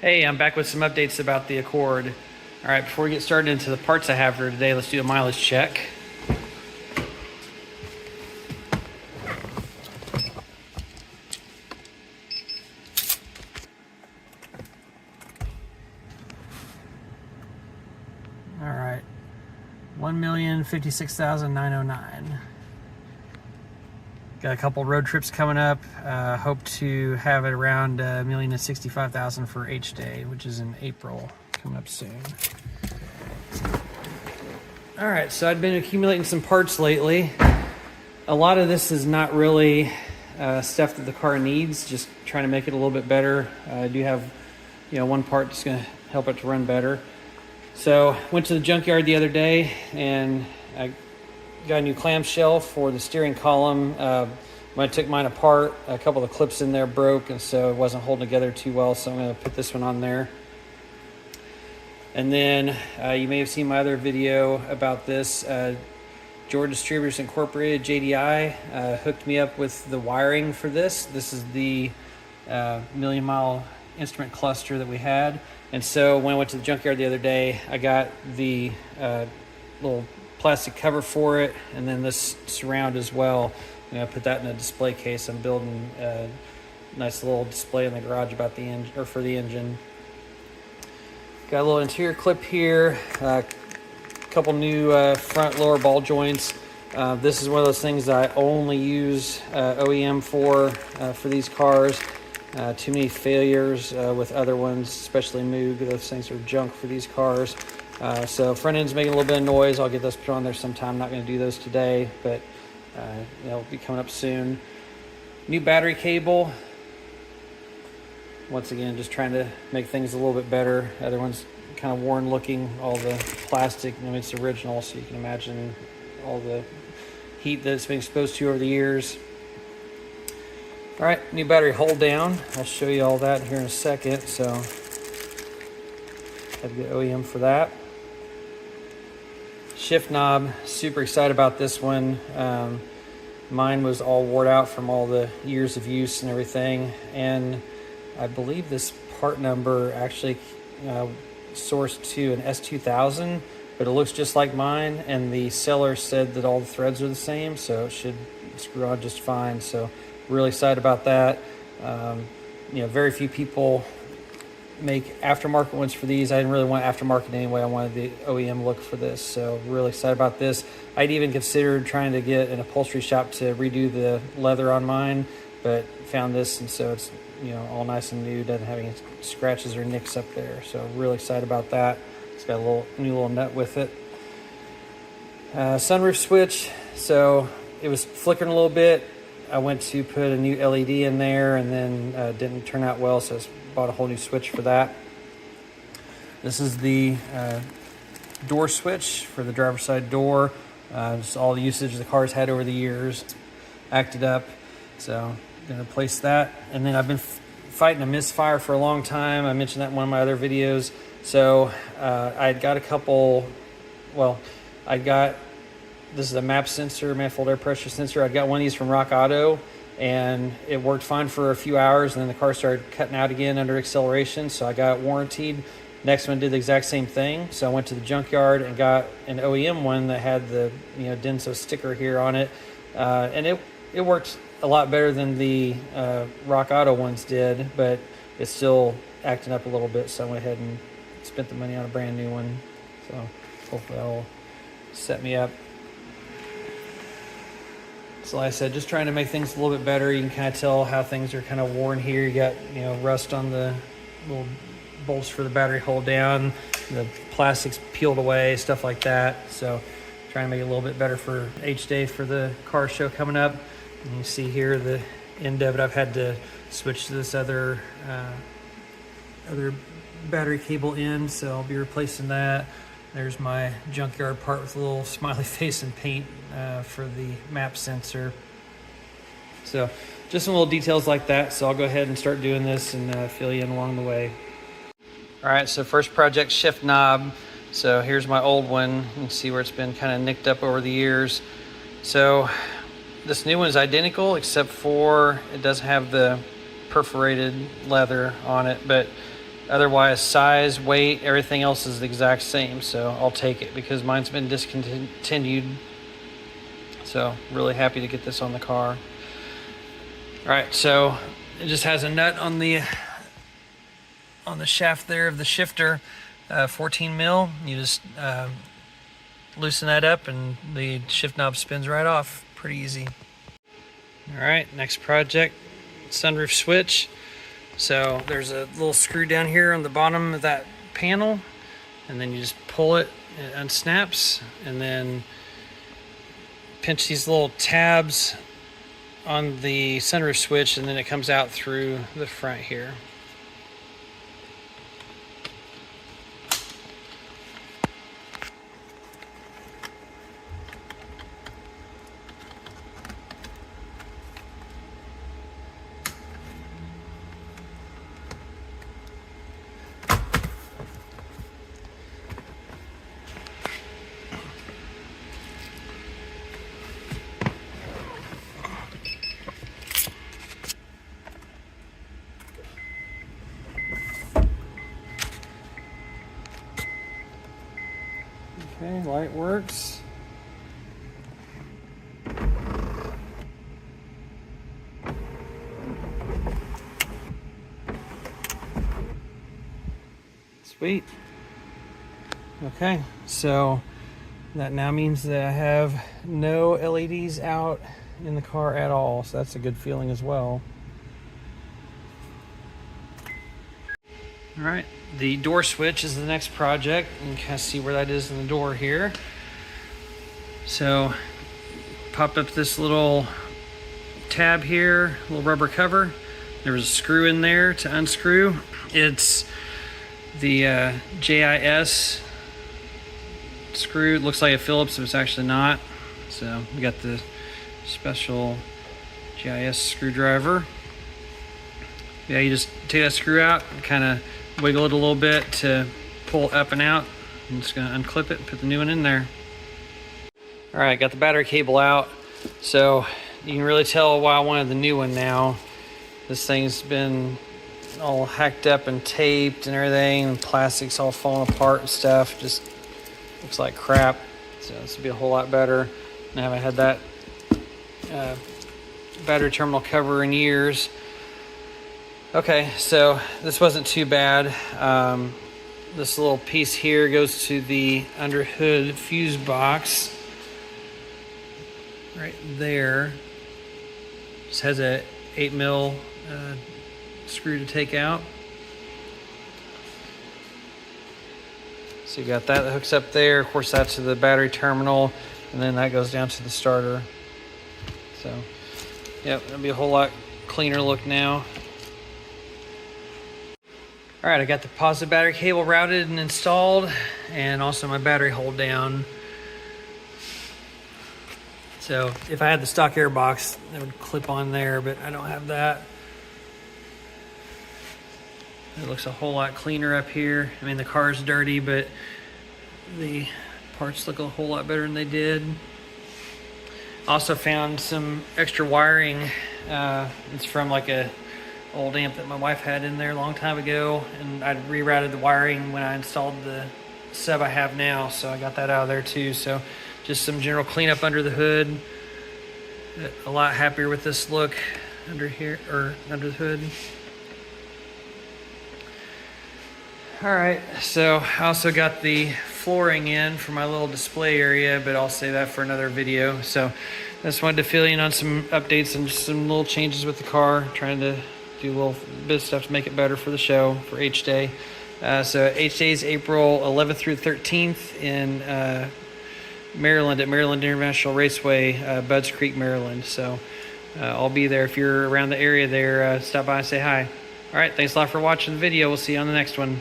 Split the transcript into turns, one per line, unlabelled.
Hey, I'm back with some updates about the Accord. All right, before we get started into the parts I have for today, let's do a mileage check. All right, 1,056,909. Got a couple road trips coming up. Hope to have it around 1,065,000 for H Day, which is in April, coming up soon. All right, so I've been accumulating some parts lately. A lot of this is not really stuff that the car needs, just trying to make it a little bit better. I do have, one part that's going to help it to run better. So went to the junkyard the other day and I got a new clamshell for the steering column. When I took mine apart, a couple of the clips in there broke, and so it wasn't holding together too well, so I'm going to put this one on there. And then you may have seen my other video about this. Georgia Distributors Incorporated, JDI, hooked me up with the wiring for this. This is the million mile instrument cluster that we had. And so when I went to the junkyard the other day, I got the little plastic cover for it, and then this surround as well. I'm going to put that in a display case. I'm building a nice little display in the garage about the engine, or for the engine. Got a little interior clip here, a couple new front lower ball joints. This is one of those things that I only use OEM for these cars. Too many failures with other ones, especially Moog. Those things are junk for these cars. So front end's making a little bit of noise. I'll get those put on there sometime. Not going to do those today, but they'll be coming up soon. New battery cable. Once again, just trying to make things a little bit better. Other one's kind of worn looking, all the plastic. I mean, it's original, so you can imagine all the heat that it's been exposed to over the years. All right, new battery hold down. I'll show you all that here in a second. So have to get OEM for that. Shift knob, super excited about this one. Mine was all wore out from all the years of use and everything. And I believe this part number actually sourced to an S2000, but it looks just like mine. And the seller said that all the threads are the same, so it should screw on just fine. So really excited about that. Very few people make aftermarket ones for these. I didn't really want aftermarket anyway. I wanted the OEM look for this, so really excited about this. I'd even considered trying to get an upholstery shop to redo the leather on mine, but found this, and so it's all nice and new, doesn't have any scratches or nicks up there, so really excited about that. It's got a new little nut with it. Sunroof switch, so it was flickering a little bit. I went to put a new LED in there, and then didn't turn out well, so I bought a whole new switch for that. This is the door switch for the driver's side door. Just all the usage the car's had over the years, acted up, so I'm gonna replace that. And then I've been fighting a misfire for a long time. I mentioned that in one of my other videos. So I'd got a couple, this is a MAP sensor, manifold air pressure sensor. I got one of these from Rock Auto, and it worked fine for a few hours, and then the car started cutting out again under acceleration, so I got it warranted. Next one did the exact same thing, so I went to the junkyard and got an OEM one that had the Denso sticker here on it, and it worked a lot better than the Rock Auto ones did, but it's still acting up a little bit, so I went ahead and spent the money on a brand new one. So hopefully that'll set me up. So like I said, just trying to make things a little bit better. You can kind of tell how things are kind of worn here. You got rust on the little bolts for the battery hold down, the plastic's peeled away, stuff like that. So trying to make it a little bit better for H Day for the car show coming up. And you see here the end of it, I've had to switch to this other battery cable end, so I'll be replacing that. There's my junkyard part with a little smiley face and paint for the MAP sensor. So just some little details like that. So I'll go ahead and start doing this and fill you in along the way. All right, so first project, shift knob. So here's my old one. You can see where it's been kind of nicked up over the years. So this new one is identical, except for it does have the perforated leather on it, but Otherwise, size, weight, everything else is the exact same. So I'll take it because mine's been discontinued. So really happy to get this on the car. All right, so it just has a nut on the shaft there of the shifter, 14 mil. You just loosen that up and the shift knob spins right off. Pretty easy. All right, next project, sunroof switch. So there's a little screw down here on the bottom of that panel, and then you just pull it, it unsnaps, and then pinch these little tabs on the sunroof switch, and then it comes out through the front here. Okay, light works. Sweet. Okay, so that now means that I have no LEDs out in the car at all, so that's a good feeling as well. All right, the door switch is the next project. You can kind of see where that is in the door here. So pop up this little tab here, little rubber cover. There was a screw in there to unscrew. It's the JIS screw. It looks like a Phillips, but it's actually not. So we got the special JIS screwdriver. Yeah, you just take that screw out and kind of wiggle it a little bit to pull up and out. I'm just gonna unclip it and put the new one in there. All right, got the battery cable out. So you can really tell why I wanted the new one now. This thing's been all hacked up and taped and everything, and plastic's all falling apart and stuff. Just looks like crap. So this will be a whole lot better. I haven't had that battery terminal cover in years. Okay, so this wasn't too bad. This little piece here goes to the underhood fuse box right there. Just has a 8 mil screw to take out. So you got that hooks up there. Of course, that's to the battery terminal, and then that goes down to the starter. So, yep, it'll be a whole lot cleaner look now. All right, I got the positive battery cable routed and installed, and also my battery hold down. So if I had the stock air box, that would clip on there, but I don't have that. It looks a whole lot cleaner up here. I mean, the car's dirty, but the parts look a whole lot better than they did. Also found some extra wiring. It's from like a old amp that my wife had in there a long time ago, and I rerouted the wiring when I installed the sub I have now, so I got that out of there too. So just some general cleanup under the hood. A lot happier with this look under here, or under the hood. All right, so I also got the flooring in for my little display area, but I'll save that for another video. So I just wanted to fill you in on some updates and just some little changes with the car, trying to do a little bit of stuff to make it better for the show, for H-Day. So H-Day is April 11th through 13th in Maryland, at Maryland International Raceway, Budds Creek, Maryland. So I'll be there. If you're around the area there, stop by and say hi. All right, thanks a lot for watching the video. We'll see you on the next one.